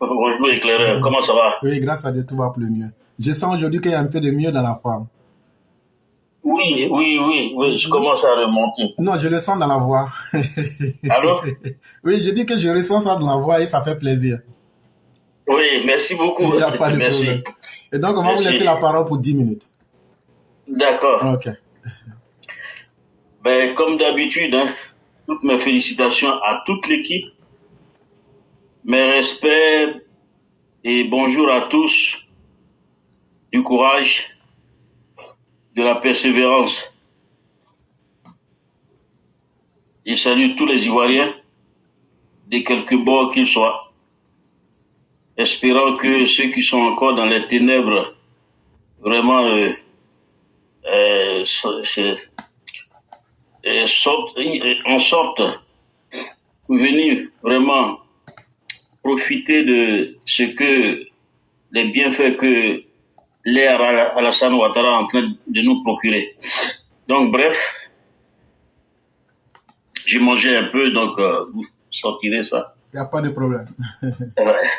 Bonjour éclaireur, comment ça va? Oui, grâce à Dieu, tout va plus mieux. Je sens aujourd'hui qu'il y a un peu de mieux dans la forme. Oui, je commence à remonter. Non, je le sens dans la voix. Allô? Oui, je dis que je ressens ça dans la voix et ça fait plaisir. Oui, merci beaucoup. Il n'y a pas de Merci, problème. Et donc, on va vous laisser merci. la parole pour 10 minutes. D'accord. Ok. Ben, comme d'habitude, hein, toutes mes félicitations à toute l'équipe, mes respects et bonjour à tous, du courage, de la persévérance. Je salue tous les Ivoiriens, de quelque bord qu'ils soient, espérant que ceux qui sont encore dans les ténèbres, vraiment, en sorte pour venir vraiment profiter de ce que les bienfaits que l'ère Alassane Ouattara est en train de nous procurer. Donc bref, j'ai mangé un peu, donc vous sortirez ça. Il n'y a pas de problème. Ouais.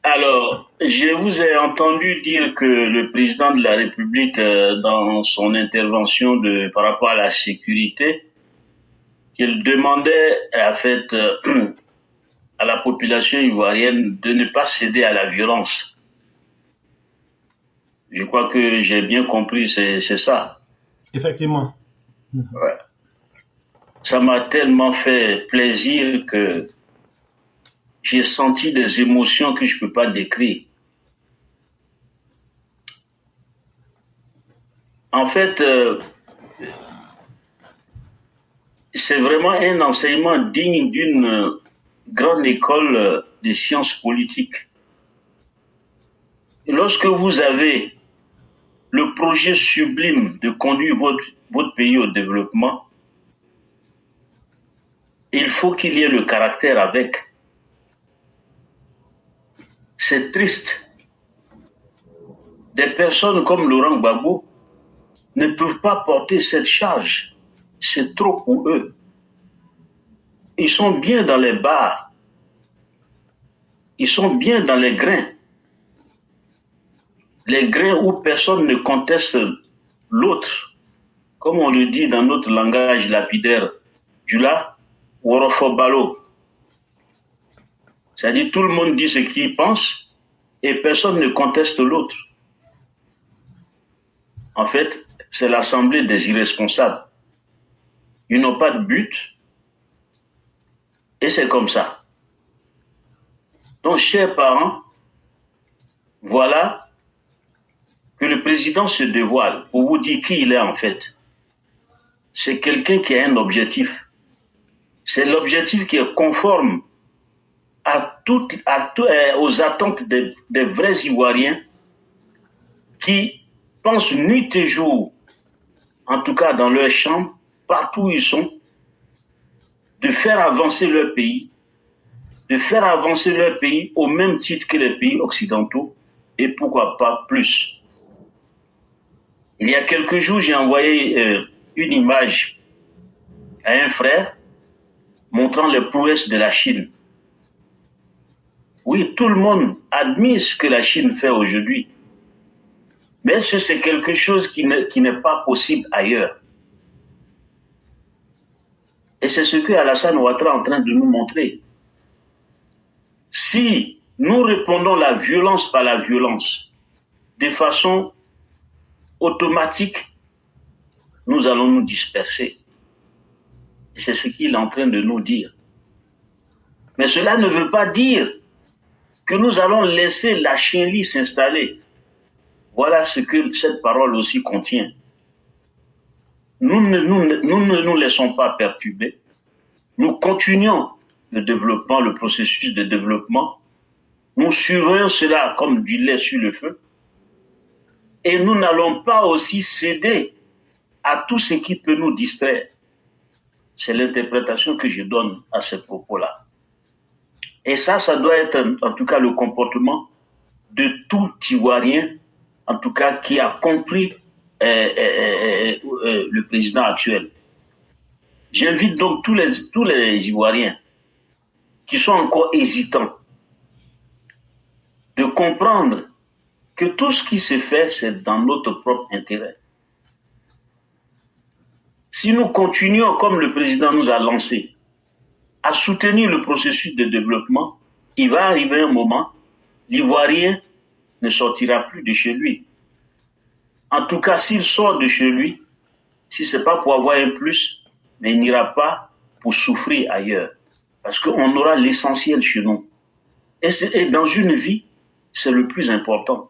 Alors, je vous ai entendu dire que le président de la République, dans son intervention par rapport à la sécurité, qu'il demandait en fait à la population ivoirienne de ne pas céder à la violence. Je crois que j'ai bien compris, c'est ça. Effectivement. Ouais. Ça m'a tellement fait plaisir que j'ai senti des émotions que je ne peux pas décrire. En fait, c'est vraiment un enseignement digne d'une grande école de sciences politiques. Et lorsque vous avez le projet sublime de conduire votre pays au développement, il faut qu'il y ait le caractère avec. C'est triste. Des personnes comme Laurent Gbagbo ne peuvent pas porter cette charge. C'est trop pour eux. Ils sont bien dans les bars. Ils sont bien dans les grains. Les grains où personne ne conteste l'autre. Comme on le dit dans notre langage lapidaire, Jula, Worofobalo. C'est-à-dire tout le monde dit ce qu'il pense et personne ne conteste l'autre. En fait, c'est l'assemblée des irresponsables. Ils n'ont pas de but et c'est comme ça. Donc, chers parents, voilà que le président se dévoile pour vous dire qui il est en fait. C'est quelqu'un qui a un objectif. C'est l'objectif qui est conforme aux attentes des vrais Ivoiriens qui pensent nuit et jour, en tout cas dans leur chambre, partout où ils sont, de faire avancer leur pays, au même titre que les pays occidentaux, et pourquoi pas plus. Il y a quelques jours, j'ai envoyé une image à un frère montrant les prouesses de la Chine. Oui, tout le monde admire ce que la Chine fait aujourd'hui. Mais est-ce que c'est quelque chose qui n'est pas possible ailleurs? Et c'est ce que Alassane Ouattara est en train de nous montrer. Si nous répondons la violence par la violence, de façon automatique, nous allons nous disperser. Et c'est ce qu'il est en train de nous dire. Mais cela ne veut pas dire que nous allons laisser la chienlit s'installer. Voilà ce que cette parole aussi contient. Nous ne nous laissons pas perturber. Nous continuons le processus de développement. Nous surveillons cela comme du lait sur le feu. Et nous n'allons pas aussi céder à tout ce qui peut nous distraire. C'est l'interprétation que je donne à ces propos-là. Et ça doit être en tout cas le comportement de tout Ivoirien, en tout cas qui a compris le président actuel. J'invite donc tous les Ivoiriens qui sont encore hésitants comprendre que tout ce qui se fait, c'est dans notre propre intérêt. Si nous continuons, comme le président nous a lancé, à soutenir le processus de développement, il va arriver un moment, l'Ivoirien ne sortira plus de chez lui. En tout cas, s'il sort de chez lui, si ce n'est pas pour avoir un plus, mais il n'ira pas pour souffrir ailleurs. Parce qu'on aura l'essentiel chez nous. Et dans une vie, c'est le plus important.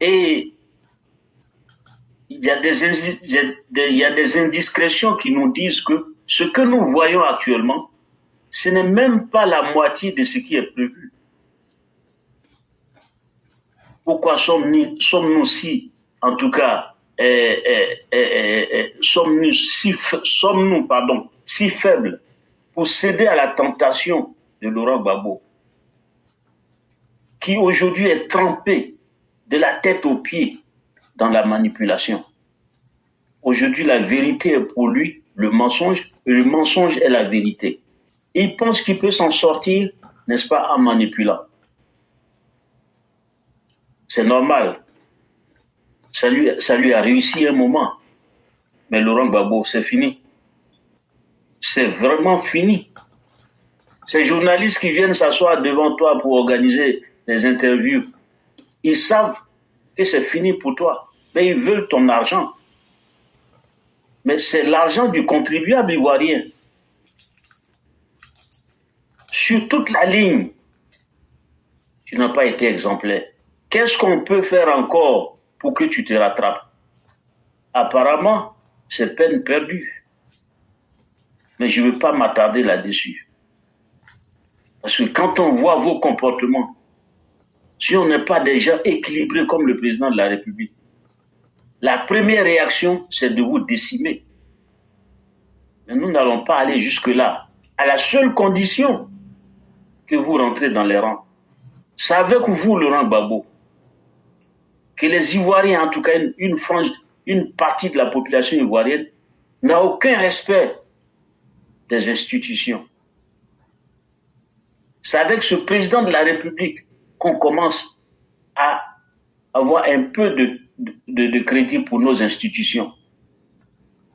Et il y a des indiscrétions qui nous disent que ce que nous voyons actuellement, ce n'est même pas la moitié de ce qui est prévu. Pourquoi sommes-nous si, en tout cas, sommes-nous si faibles pour céder à la tentation de Laurent Gbagbo, qui aujourd'hui est trempé de la tête aux pieds dans la manipulation. Aujourd'hui, la vérité est pour lui le mensonge, et le mensonge est la vérité. Il pense qu'il peut s'en sortir, n'est-ce pas, en manipulant. C'est normal. Ça lui a réussi un moment. Mais Laurent Gbagbo, c'est fini. C'est vraiment fini. Ces journalistes qui viennent s'asseoir devant toi pour organiser des interviews, ils savent que c'est fini pour toi. Mais ils veulent ton argent. Mais c'est l'argent du contribuable ivoirien. Sur toute la ligne, tu n'as pas été exemplaire. Qu'est-ce qu'on peut faire encore pour que tu te rattrapes? Apparemment, c'est peine perdue. Mais je ne veux pas m'attarder là-dessus. Parce que quand on voit vos comportements, si on n'est pas déjà équilibré comme le président de la République, la première réaction, c'est de vous décimer. Mais nous n'allons pas aller jusque-là, à la seule condition que vous rentrez dans les rangs. C'est avec vous, Laurent Gbagbo, que les Ivoiriens, en tout cas une partie de la population ivoirienne, n'a aucun respect des institutions. C'est avec ce président de la République qu'on commence à avoir un peu de crédit pour nos institutions.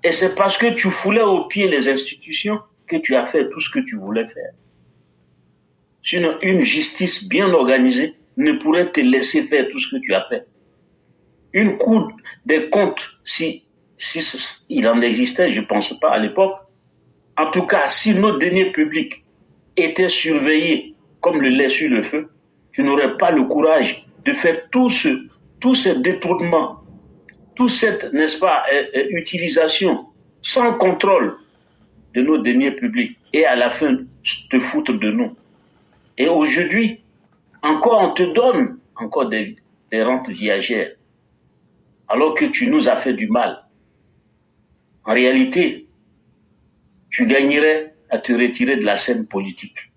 Et c'est parce que tu foulais au pied les institutions que tu as fait tout ce que tu voulais faire. Sinon, une justice bien organisée ne pourrait te laisser faire tout ce que tu as fait. Une Cour des comptes, si il en existait, je ne pense pas à l'époque, en tout cas, si nos deniers publics étaient surveillés comme le lait sur le feu, tu n'aurais pas le courage de faire tout ce détournement, toute cette, n'est-ce pas, utilisation sans contrôle de nos deniers publics et à la fin te foutre de nous. Et aujourd'hui, encore on te donne encore des rentes viagères, alors que tu nous as fait du mal. En réalité, tu gagnerais à te retirer de la scène politique.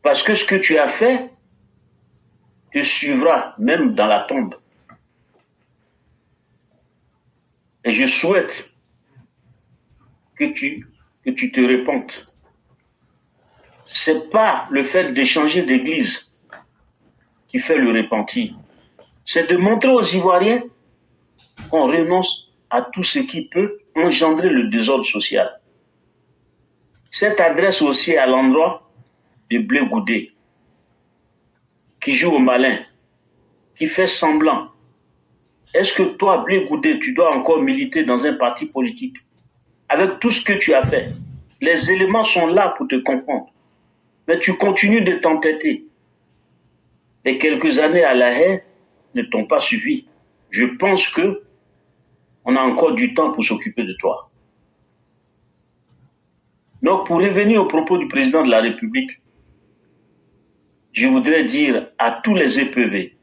Parce que ce que tu as fait te suivra même dans la tombe. Et je souhaite que tu te repentes. C'est pas le fait d'échanger d'église qui fait le repentir. C'est de montrer aux Ivoiriens qu'on renonce à tout ce qui peut engendrer le désordre social. Cette adresse aussi à l'endroit de Blé Goudé, qui joue au malin, qui fait semblant. Est-ce que toi, Blé Goudé, tu dois encore militer dans un parti politique? Avec tout ce que tu as fait, les éléments sont là pour te comprendre. Mais tu continues de t'entêter. Les quelques années à La Haye ne t'ont pas suffi. Je pense que on a encore du temps pour s'occuper de toi. Donc, pour revenir au propos du président de la République, je voudrais dire à tous les EPV,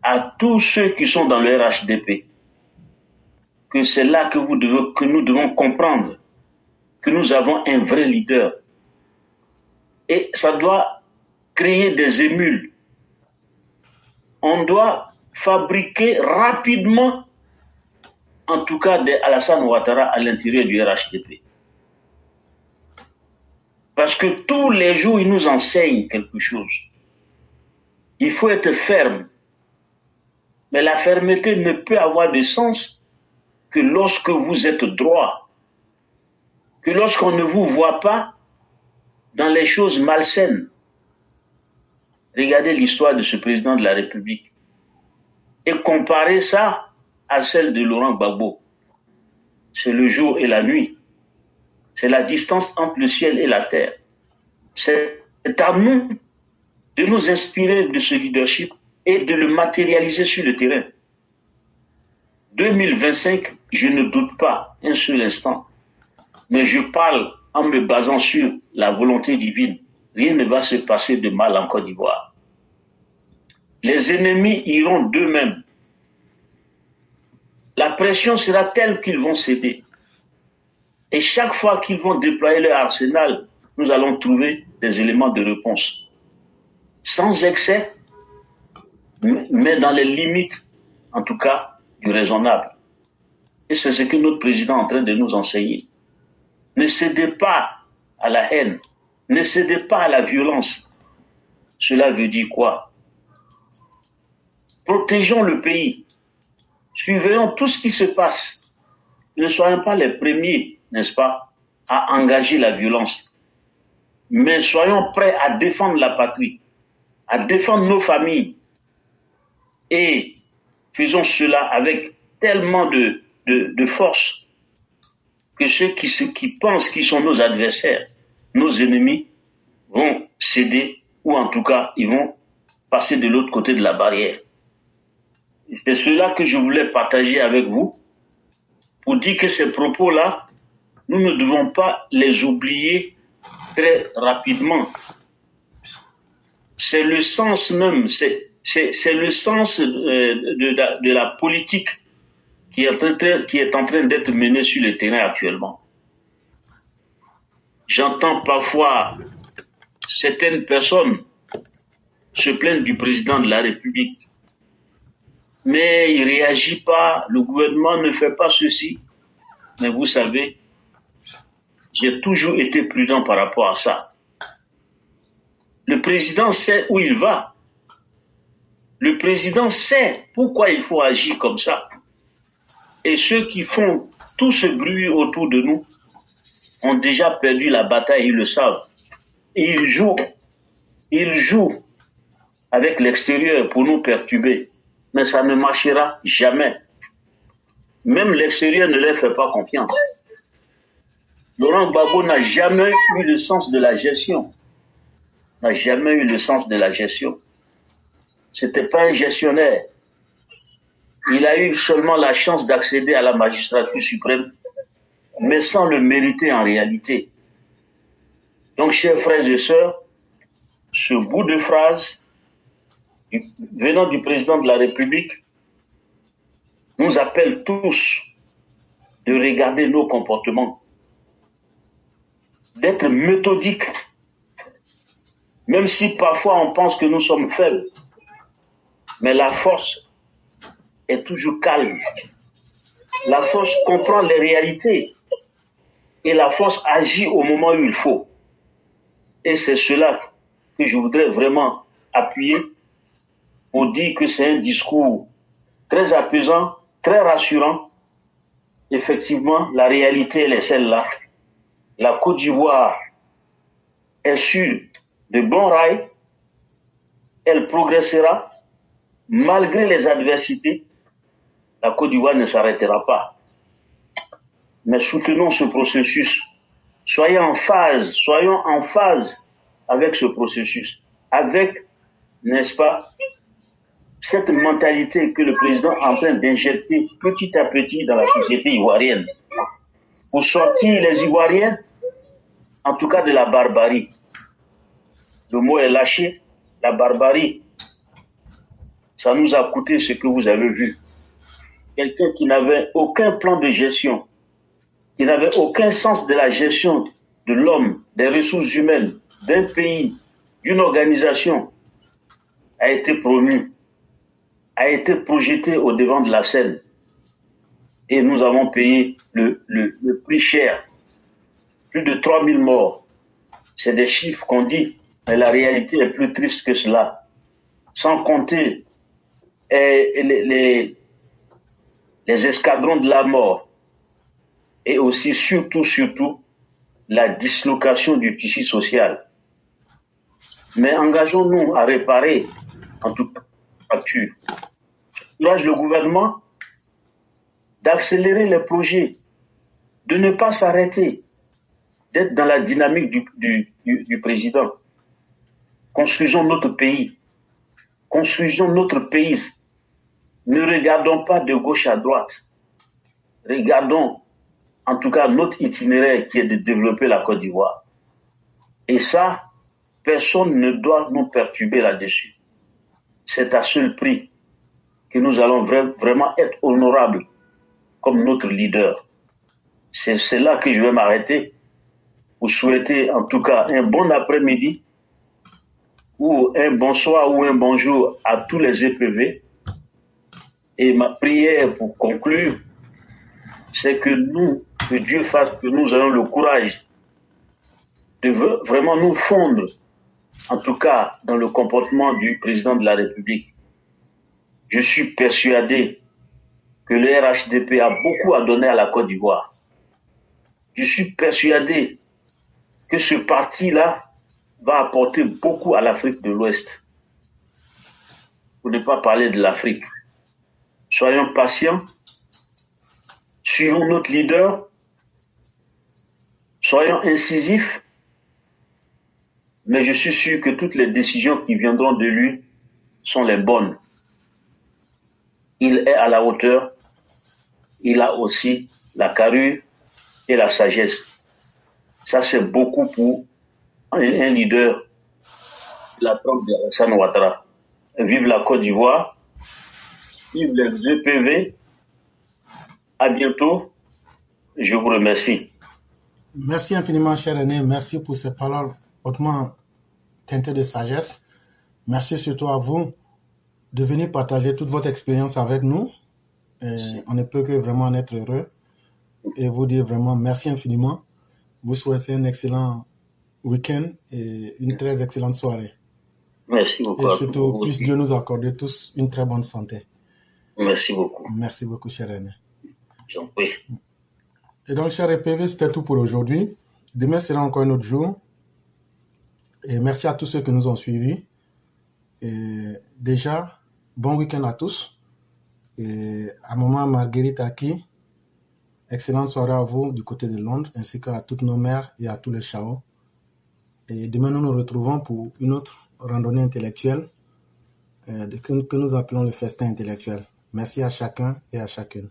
à tous ceux qui sont dans le RHDP, que c'est là que nous devons comprendre que nous avons un vrai leader. Et ça doit créer des émules. On doit fabriquer rapidement, en tout cas, des Alassane Ouattara à l'intérieur du RHDP. Parce que tous les jours, il nous enseigne quelque chose. Il faut être ferme. Mais la fermeté ne peut avoir de sens que lorsque vous êtes droit, que lorsqu'on ne vous voit pas dans les choses malsaines. Regardez l'histoire de ce président de la République et comparez ça à celle de Laurent Gbagbo. C'est le jour et la nuit. C'est la distance entre le ciel et la terre. C'est à nous de nous inspirer de ce leadership et de le matérialiser sur le terrain. 2025, je ne doute pas un seul instant, mais je parle en me basant sur la volonté divine. Rien ne va se passer de mal en Côte d'Ivoire. Les ennemis iront d'eux-mêmes. La pression sera telle qu'ils vont céder. Et chaque fois qu'ils vont déployer leur arsenal, nous allons trouver des éléments de réponse. Sans excès, mais dans les limites, en tout cas, du raisonnable. Et c'est ce que notre président est en train de nous enseigner. Ne cédez pas à la haine, ne cédez pas à la violence. Cela veut dire quoi? Protégeons le pays. Surveillons tout ce qui se passe. Ne soyons pas les premiers, n'est-ce pas, à engager la violence. Mais soyons prêts à défendre la patrie, à défendre nos familles. Et faisons cela avec tellement de force que ceux qui pensent qu'ils sont nos adversaires, nos ennemis, vont céder ou en tout cas, ils vont passer de l'autre côté de la barrière. C'est cela que je voulais partager avec vous pour dire que ces propos-là, nous ne devons pas les oublier très rapidement. C'est le sens même, c'est le sens de la politique qui est en train d'être menée sur le terrain actuellement. J'entends parfois certaines personnes se plaindre du président de la République. Mais il ne réagit pas, le gouvernement ne fait pas ceci. Mais vous savez, j'ai toujours été prudent par rapport à ça. Le président sait où il va. Le président sait pourquoi il faut agir comme ça. Et ceux qui font tout ce bruit autour de nous ont déjà perdu la bataille, ils le savent. Et ils jouent avec l'extérieur pour nous perturber. Mais ça ne marchera jamais. Même l'extérieur ne leur fait pas confiance. Laurent Gbagbo n'a jamais eu le sens de la gestion. N'a jamais eu le sens de la gestion. C'était pas un gestionnaire. Il a eu seulement la chance d'accéder à la magistrature suprême, mais sans le mériter en réalité. Donc, chers frères et sœurs, ce bout de phrase venant du président de la République nous appelle tous de regarder nos comportements, d'être méthodiques, même si parfois on pense que nous sommes faibles, mais la force est toujours calme. La force comprend les réalités et la force agit au moment où il faut. Et c'est cela que je voudrais vraiment appuyer pour dire que c'est un discours très apaisant, très rassurant. Effectivement, la réalité, elle est celle-là. La Côte d'Ivoire est sur de bons rails. Elle progressera. Malgré les adversités, la Côte d'Ivoire ne s'arrêtera pas. Mais soutenons ce processus. Soyons en phase avec ce processus. Avec, n'est-ce pas, cette mentalité que le président est en train d'injecter petit à petit dans la société ivoirienne pour sortir les Ivoiriens, en tout cas de la barbarie. Le mot est lâché, la barbarie. Ça nous a coûté ce que vous avez vu. Quelqu'un qui n'avait aucun plan de gestion, qui n'avait aucun sens de la gestion de l'homme, des ressources humaines, d'un pays, d'une organisation, a été promu, a été projeté au devant de la scène. Et nous avons payé le prix cher. Plus de 3000 morts. C'est des chiffres qu'on dit, mais la réalité est plus triste que cela. Sans compter les escadrons de la mort et aussi, surtout, la dislocation du tissu social. Mais engageons-nous à réparer, en tout cas, la facture. J'encourage le gouvernement d'accélérer les projets, de ne pas s'arrêter, d'être dans la dynamique du président. Construisons notre pays. Construisons notre pays. Ne regardons pas de gauche à droite. Regardons, en tout cas, notre itinéraire qui est de développer la Côte d'Ivoire. Et ça, personne ne doit nous perturber là-dessus. C'est à seul prix que nous allons vraiment être honorables comme notre leader. C'est là que je vais m'arrêter. Vous souhaiter en tout cas un bon après-midi ou un bonsoir ou un bonjour à tous les EPV. Et ma prière pour conclure, c'est que Dieu fasse que nous ayons le courage de vraiment nous fondre, en tout cas dans le comportement du président de la République. Je suis persuadé que le RHDP a beaucoup à donner à la Côte d'Ivoire. Je suis persuadé que ce parti-là va apporter beaucoup à l'Afrique de l'Ouest. Pour ne pas parler de l'Afrique. Soyons patients, suivons notre leader, soyons incisifs, mais je suis sûr que toutes les décisions qui viendront de lui sont les bonnes. Il est à la hauteur, il a aussi la carrure et la sagesse. Ça, c'est beaucoup pour un leader de la trempe de Alassane Ouattara. Vive la Côte d'Ivoire, vive les EPV. À bientôt. Je vous remercie. Merci infiniment, cher René. Merci pour ces paroles hautement teintées de sagesse. Merci surtout à vous de venir partager toute votre expérience avec nous. Et on ne peut que vraiment en être heureux et vous dire vraiment merci infiniment. Vous souhaitez un excellent week-end et une très excellente soirée. Merci beaucoup. Et surtout, puisse Dieu nous accorder tous une très bonne santé. Merci beaucoup. Merci beaucoup, cher René. J'en prie. Et donc, cher EPV, c'était tout pour aujourd'hui. Demain sera encore un autre jour. Et merci à tous ceux qui nous ont suivis. Et déjà, bon week-end à tous. Et à maman Marguerite Aki, excellente soirée à vous du côté de Londres, ainsi qu'à toutes nos mères et à tous les Chao. Et demain, nous nous retrouvons pour une autre randonnée intellectuelle que nous appelons le festin intellectuel. Merci à chacun et à chacune.